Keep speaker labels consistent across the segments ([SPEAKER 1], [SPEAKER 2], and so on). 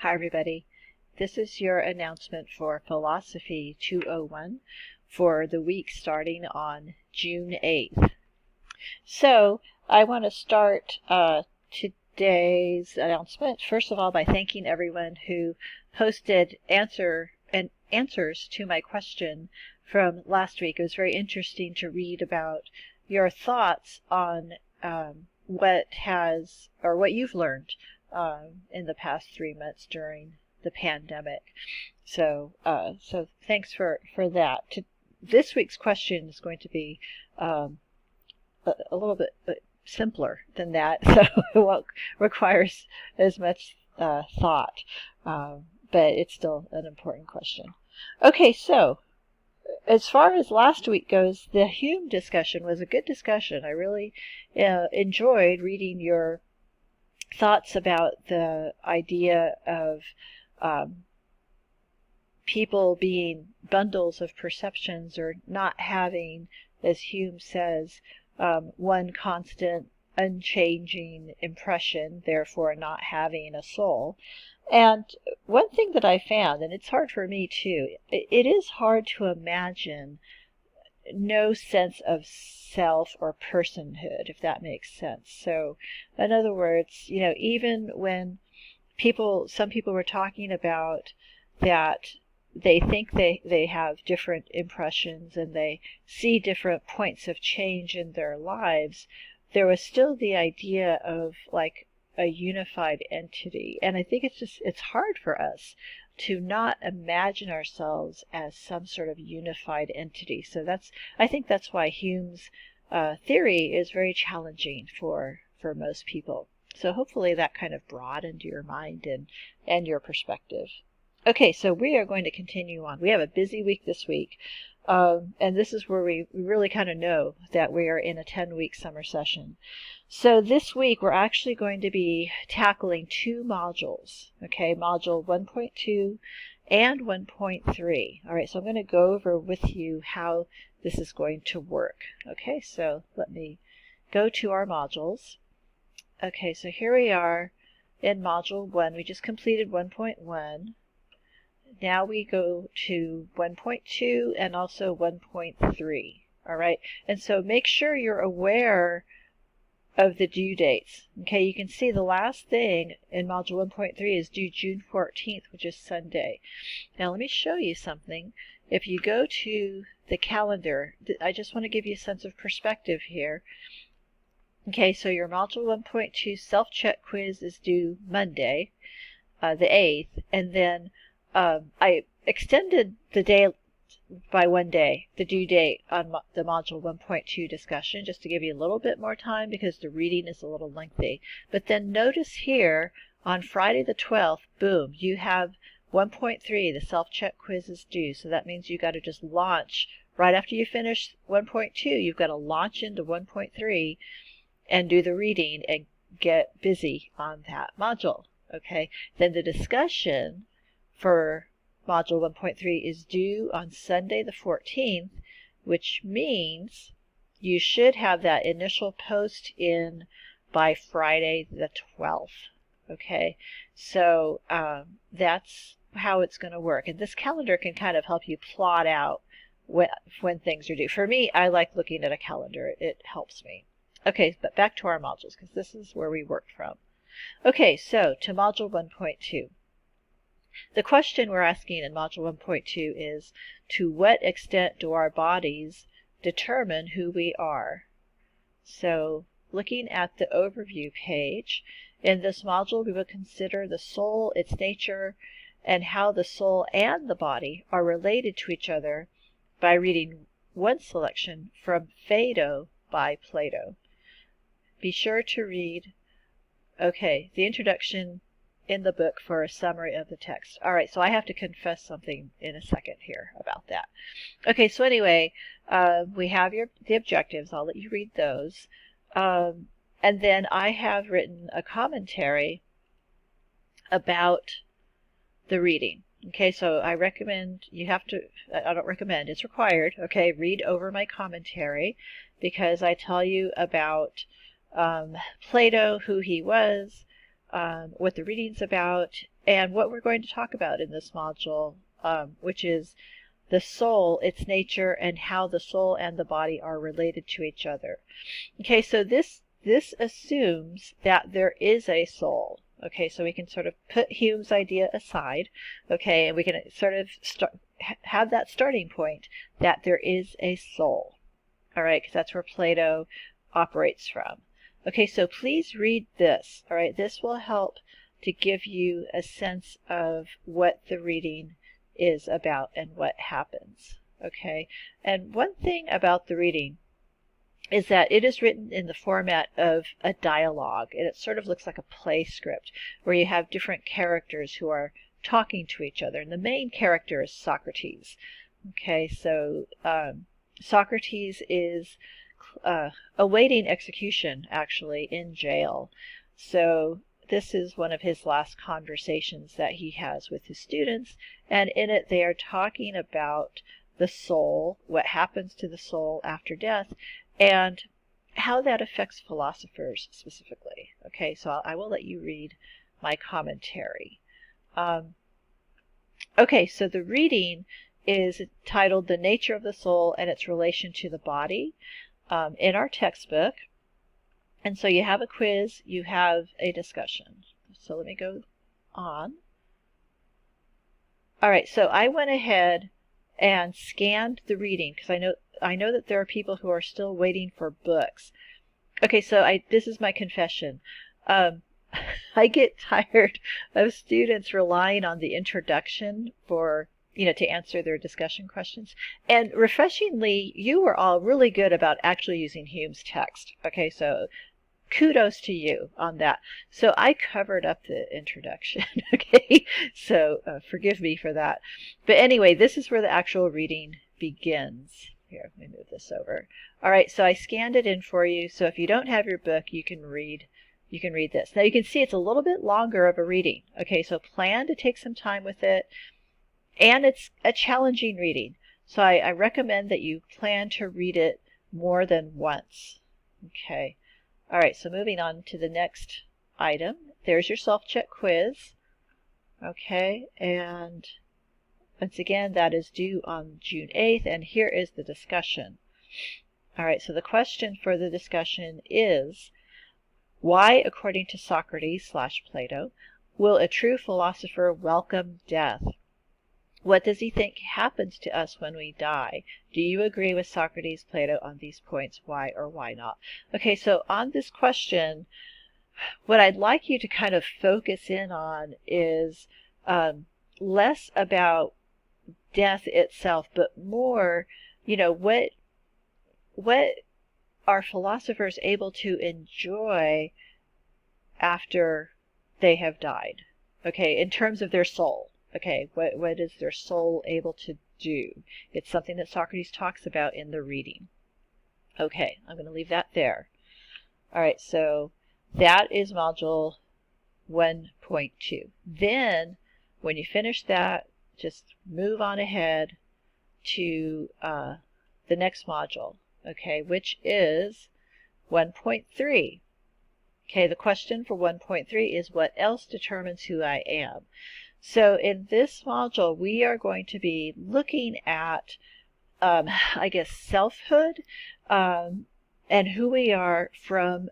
[SPEAKER 1] Hi, everybody. This is your announcement for Philosophy 201 for the week starting on June 8th. So, I want to start today's announcement, first of all, by thanking everyone who posted answers to my question from last week. It was very interesting to read about your thoughts on what you've learned in the past 3 months during the pandemic. So thanks for that. This week's question is going to be a little bit simpler than that, so it won't require as much thought, but it's still an important question. Okay, so as far as last week goes, the Hume discussion was a good discussion. I really enjoyed reading your thoughts about the idea of people being bundles of perceptions, or not having, as Hume says, one constant, unchanging impression, therefore not having a soul. And one thing that I found, and it's hard for me too, it is hard to imagine no sense of self or personhood, if that makes sense. So, in other words, even when some people were talking about that they think they have different impressions and they see different points of change in their lives, there was still the idea of like a unified entity. And I think it's hard for us to not imagine ourselves as some sort of unified entity. So I think that's why Hume's theory is very challenging for most people. So hopefully that kind of broadened your mind and your perspective. Okay, so we are going to continue on. We have a busy week this week, and this is where we really kind of know that we are in a 10-week summer session. So this week we're actually going to be tackling 2 modules, okay, module 1.2 and 1.3. All right, so I'm going to go over with you how this is going to work. Okay, so let me go to our modules. Okay, so here we are in module 1. We just completed 1.1. Now we go to 1.2 and also 1.3. All right, and so make sure you're aware of the due dates. Okay, you can see the last thing in module 1.3 is due June 14th, which is Sunday. Now let me show you something. If you go to the calendar, I just want to give you a sense of perspective here. Okay, so your module 1.2 self-check quiz is due Monday, the 8th, and then I extended the day by 1 day, the due date on the module 1.2 discussion, just to give you a little bit more time because the reading is a little lengthy. But then notice here on Friday the 12th, boom, you have 1.3, the self-check quiz is due. So that means you got to just launch right after you finish 1.2. You've got to launch into 1.3 and do the reading and get busy on that module. Okay, then the discussion for module 1.3 is due on Sunday the 14th, which means you should have that initial post in by Friday the 12th. Okay, so that's how it's going to work. And this calendar can kind of help you plot out when things are due. For me, I like looking at a calendar. It helps me. Okay, but back to our modules, because this is where we work from. Okay, so to module 1.2. The question we're asking in module 1.2 is, to what extent do our bodies determine who we are? So, looking at the overview page, in this module we will consider the soul, its nature, and how the soul and the body are related to each other by reading one selection from Phaedo by Plato. Be sure to read, the introduction in the book for a summary of the text. All right, so I have to confess something in a second here about that. Okay, so anyway, we have the objectives. I'll let you read those. And then I have written a commentary about the reading. Okay, so I recommend I don't recommend, it's required, okay, read over my commentary, because I tell you about Plato, who he was, what the reading's about, and what we're going to talk about in this module, which is the soul, its nature, and how the soul and the body are related to each other. Okay, so this assumes that there is a soul. Okay, so we can sort of put Hume's idea aside, okay, and we can sort of have that starting point that there is a soul. All right, because that's where Plato operates from. Okay, so please read this. All right, this will help to give you a sense of what the reading is about and what happens. Okay, and one thing about the reading is that it is written in the format of a dialogue, and it sort of looks like a play script where you have different characters who are talking to each other, and the main character is Socrates. Okay, so Socrates is awaiting execution, actually, in jail. So this is one of his last conversations that he has with his students, and in it they are talking about the soul, what happens to the soul after death, and how that affects philosophers specifically. Okay, so I will let you read my commentary. Okay, so the reading is titled The Nature of the Soul and Its Relation to the Body in our textbook. And so you have a quiz, you have a discussion. So let me go on. All right, so I went ahead and scanned the reading because I know that there are people who are still waiting for books. Okay, so this is my confession. I get tired of students relying on the introduction for, to answer their discussion questions. And refreshingly, you were all really good about actually using Hume's text. Okay, so kudos to you on that. So I covered up the introduction, okay? So forgive me for that. But anyway, this is where the actual reading begins. Here, let me move this over. All right, so I scanned it in for you. So if you don't have your book, you can read this. Now you can see it's a little bit longer of a reading. Okay, so plan to take some time with it. And it's a challenging reading. So I recommend that you plan to read it more than once. Okay. All right, so moving on to the next item. There's your self-check quiz. Okay, and once again, that is due on June 8th, and here is the discussion. All right, so the question for the discussion is, why, according to Socrates/Plato, will a true philosopher welcome death? What does he think happens to us when we die? Do you agree with Socrates, Plato on these points? Why or why not? Okay, so on this question, what I'd like you to kind of focus in on is less about death itself, but more, what are philosophers able to enjoy after they have died? Okay, in terms of their soul. Okay, what is their soul able to do? It's something that Socrates talks about in the reading. Okay, I'm going to leave that there. All right, so that is module 1.2. Then, when you finish that, just move on ahead to the next module, okay, which is 1.3. Okay, the question for 1.3 is, what else determines who I am? So in this module, we are going to be looking at, I guess, selfhood and who we are from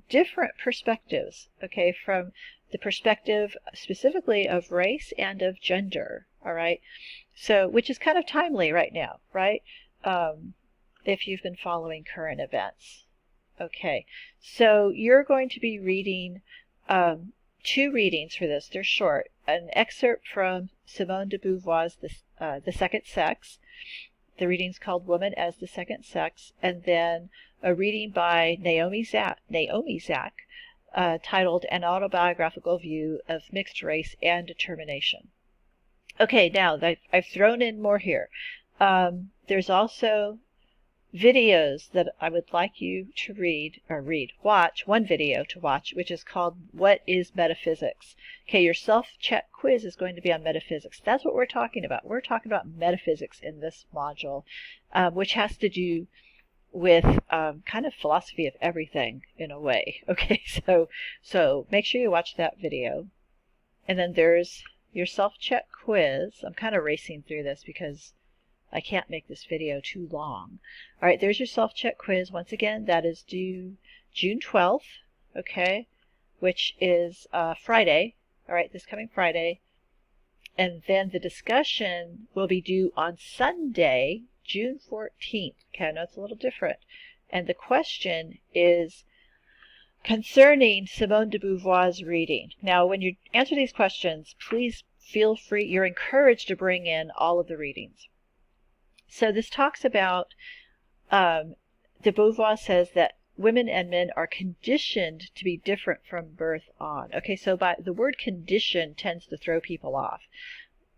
[SPEAKER 1] different perspectives, okay, from the perspective specifically of race and of gender, all right? So, which is kind of timely right now, right? If you've been following current events. Okay, so you're going to be reading two readings for this. They're short. An excerpt from Simone de Beauvoir's The Second Sex. The reading's called Woman as the Second Sex. And then a reading by Naomi Zak, titled An Autobiographical View of Mixed Race and Determination. Okay, now I've thrown in more here. There's also videos that I would like you to watch one video to watch, which is called What is Metaphysics? Okay, your self-check quiz is going to be on metaphysics. That's what we're talking about. We're talking about metaphysics in this module, which has to do with kind of philosophy of everything in a way. Okay, so make sure you watch that video. And then there's your self-check quiz. I'm kind of racing through this because I can't make this video too long. All right, there's your self-check quiz. Once again, that is due June 12th, okay, which is Friday. All right, this coming Friday. And then the discussion will be due on Sunday, June 14th. Okay, I know it's a little different. And the question is concerning Simone de Beauvoir's reading. Now, when you answer these questions, please feel free, you're encouraged to bring in all of the readings. So this talks about, de Beauvoir says that women and men are conditioned to be different from birth on. Okay, so by the word condition tends to throw people off.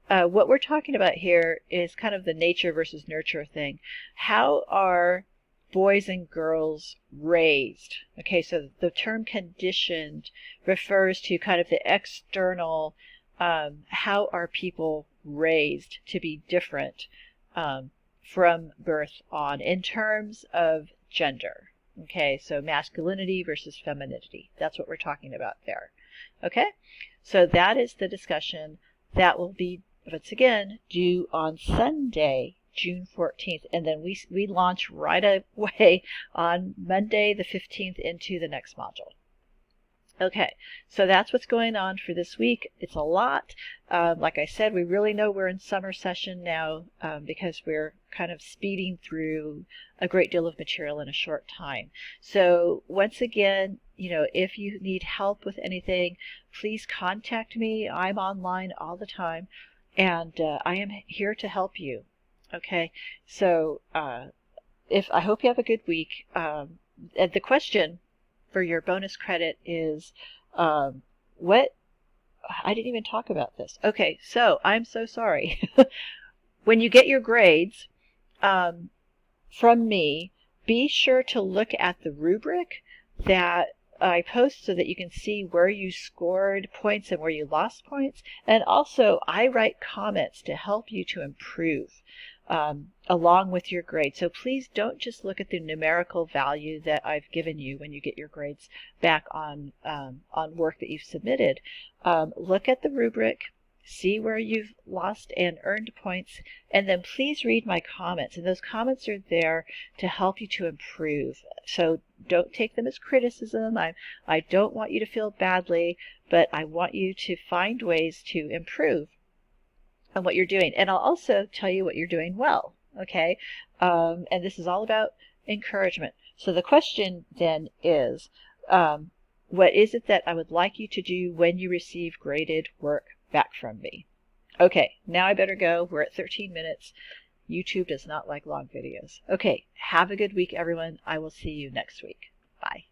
[SPEAKER 1] What we're talking about here is kind of the nature versus nurture thing. How are boys and girls raised? Okay, so the term conditioned refers to kind of the external, how are people raised to be different from birth on in terms of gender. Okay, so masculinity versus femininity. That's what we're talking about there. Okay, so that is the discussion. That will be, once again, due on Sunday, June 14th. And then we launch right away on Monday the 15th into the next module. Okay, so that's what's going on for this week. It's a lot. Like I said, we really know we're in summer session now because we're kind of speeding through a great deal of material in a short time. So once again, you know, if you need help with anything, please contact me. I'm online all the time, and I am here to help you. Okay, so I hope you have a good week. And the question for your bonus credit is what I didn't even talk about this. Okay, so I'm so sorry. When you get your grades from me, be sure to look at the rubric that I post so that you can see where you scored points and where you lost points. And also, I write comments to help you to improve along with your grade. So please don't just look at the numerical value that I've given you when you get your grades back on work that you've submitted. Look at the rubric, see where you've lost and earned points, and then please read my comments. And those comments are there to help you to improve. So don't take them as criticism. I don't want you to feel badly, but I want you to find ways to improve on what you're doing. And I'll also tell you what you're doing well, okay? And this is all about encouragement. So the question then is, what is it that I would like you to do when you receive graded work back from me? Okay, now I better go. We're at 13 minutes. YouTube does not like long videos. Okay, have a good week, everyone. I will see you next week. Bye.